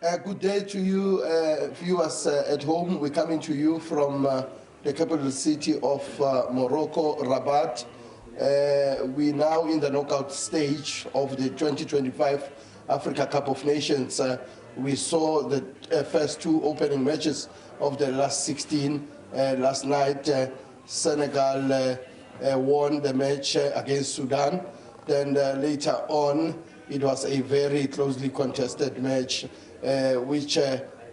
Good day to you, viewers at home. We're coming to you from the capital city of Morocco, Rabat. We're now in the knockout stage of the 2025 Africa Cup of Nations. We saw the first two opening matches of the last 16 last night. Senegal won the match against Sudan. Then later on, it was a very closely contested match, which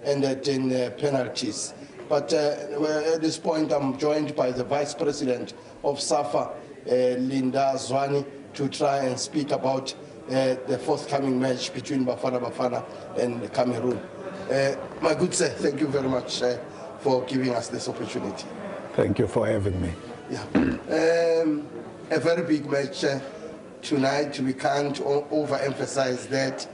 ended in penalties. But at this point, I'm joined by the Vice President of SAFA, Linda Zwane, to try and speak about the forthcoming match between Bafana Bafana and Cameroon. My good sir, thank you very much for giving us this opportunity. Thank you for having me. Yeah. A very big match tonight. We can't overemphasize that.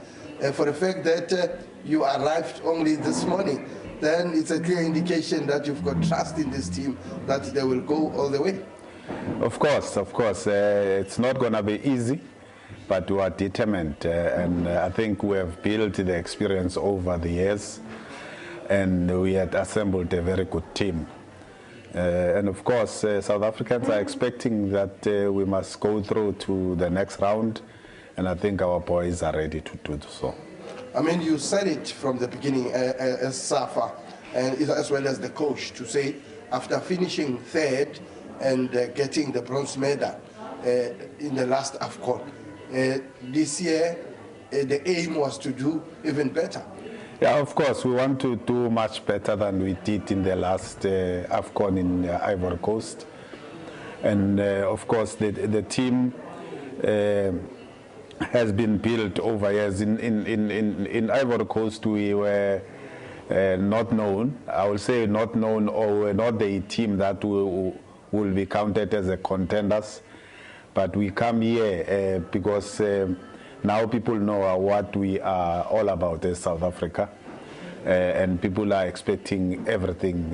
For the fact that you arrived only this morning, then it's a clear indication that you've got trust in this team, that they will go all the way. Of course. It's not going to be easy, but we are determined. And I think we have built the experience over the years, and we had assembled a very good team. And of course, South Africans are expecting that we must go through to the next round, and I think our boys are ready to do so. I mean, you said it from the beginning as SAFA, and as well as the coach, to say after finishing third and getting the bronze medal in the last AFCON, this year the aim was to do even better. Yeah, of course, we want to do much better than we did in the last AFCON in Ivory Coast. And of course, the team has been built over years. In Ivory Coast, we were not known. I will say not known, or we're not the team that will be counted as a contenders. But we come here because now people know what we are all about as South Africa, and people are expecting everything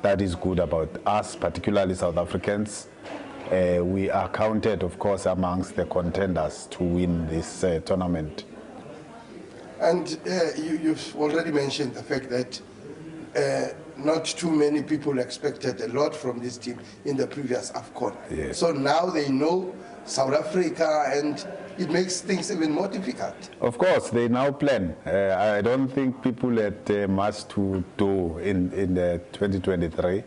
that is good about us, particularly South Africans. We are counted, of course, amongst the contenders to win this tournament. And you've already mentioned the fact that not too many people expected a lot from this team in the previous AFCON. Yes. So now they know South Africa, and it makes things even more difficult. Of course, they now plan. I don't think people had much to do in the 2023,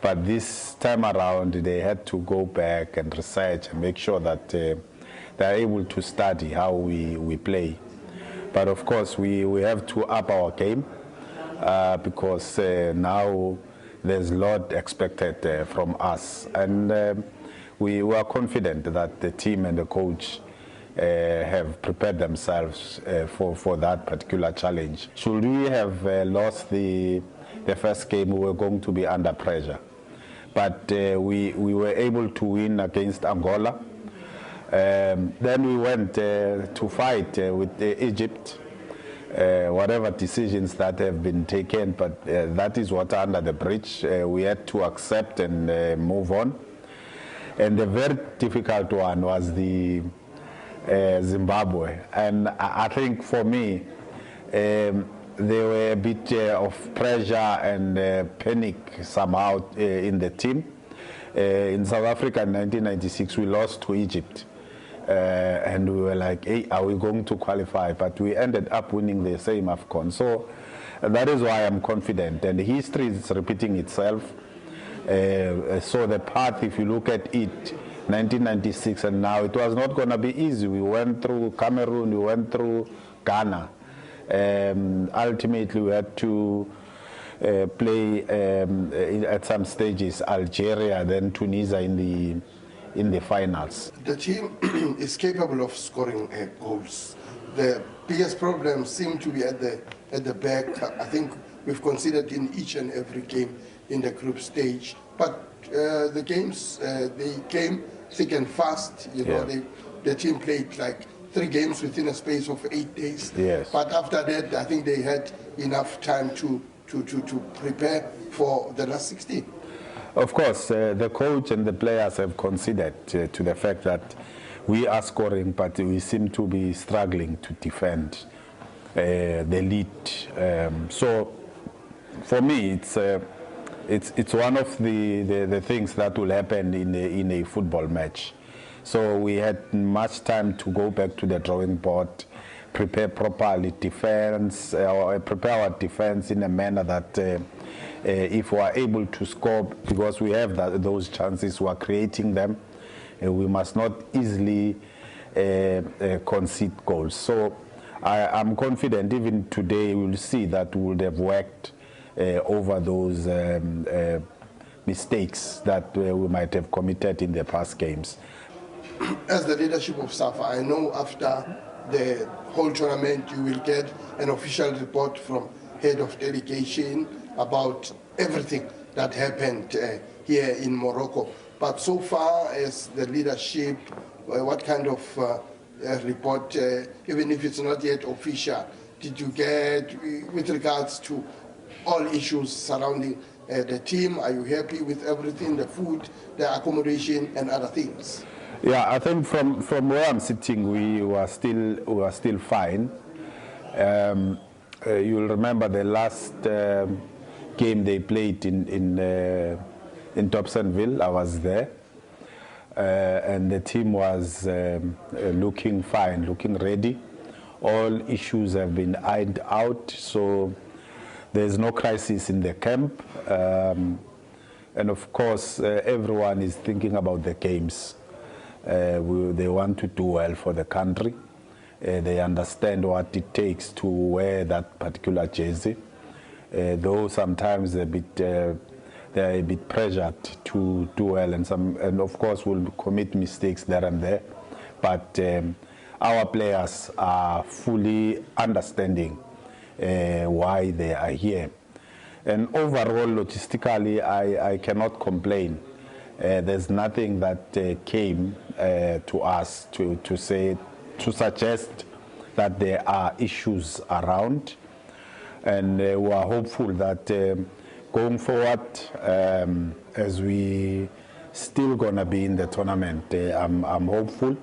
but this time around they had to go back and research and make sure that they're able to study how we play. But of course, we have to up our game because now there's a lot expected from us, and we are confident that the team and the coach have prepared themselves for that particular challenge. Should we have lost the first game, we were going to be under pressure. But we were able to win against Angola. Then we went to fight with Egypt, whatever decisions that have been taken, but that is what's under the bridge. We had to accept and move on. And the very difficult one was the Zimbabwe. And I think for me, there were a bit of pressure and panic somehow in the team. In South Africa in 1996, we lost to Egypt. And we were like, hey, are we going to qualify? But we ended up winning the same AFCON. So that is why I'm confident. And history is repeating itself. So the path, if you look at it, 1996 and now, it was not going to be easy. We went through Cameroon, we went through Ghana. Ultimately, we had to play at some stages Algeria, then Tunisia in the finals. The team is capable of scoring goals. The biggest problem seemed to be at the back. I think we've considered in each and every game in the group stage, but the games they came thick and fast. You know, the team played like 3 games within a space of 8 days. Yes. But after that, I think they had enough time to prepare for the last 16. Of course, the coach and the players have considered to the fact that we are scoring, but we seem to be struggling to defend. the lead. So for me, it's one of the things that will happen in a football match. So we had much time to go back to the drawing board, prepare properly defense, or prepare our defense in a manner that if we are able to score, because we have those chances, we are creating them, we must not easily concede goals. So I'm confident even today we'll see that we would have worked over those mistakes that we might have committed in the past games. As the leadership of SAFA, I know after the whole tournament you will get an official report from head of delegation about everything that happened here in Morocco. But so far as the leadership, what kind of report, even if it's not yet official, did you get with regards to all issues surrounding the team? Are you happy with everything, the food, the accommodation and other things? Yeah, I think from where I'm sitting, we were still fine. You'll remember the last game they played in Dobsonville. I was there, and the team was looking fine, looking ready. All issues have been ironed out, so there's no crisis in the camp. And of course, everyone is thinking about the games. They want to do well for the country. They understand what it takes to wear that particular jersey. Though sometimes they're a bit pressured to do well, and of course will commit mistakes there and there. But our players are fully understanding why they are here. And overall, logistically, I cannot complain. There's nothing that came to us to suggest that there are issues around, and we are hopeful that going forward, as we still gonna be in the tournament, I'm hopeful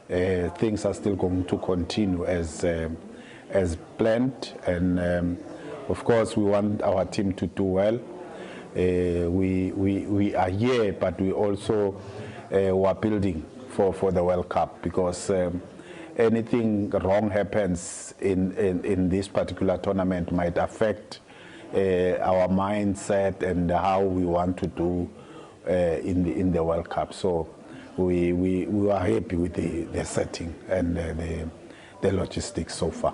things are still going to continue as planned, and of course we want our team to do well. We are here, but we also are building for the World Cup, because anything wrong happens in this particular tournament might affect our mindset and how we want to do in the World Cup. So we are happy with the setting and the logistics so far.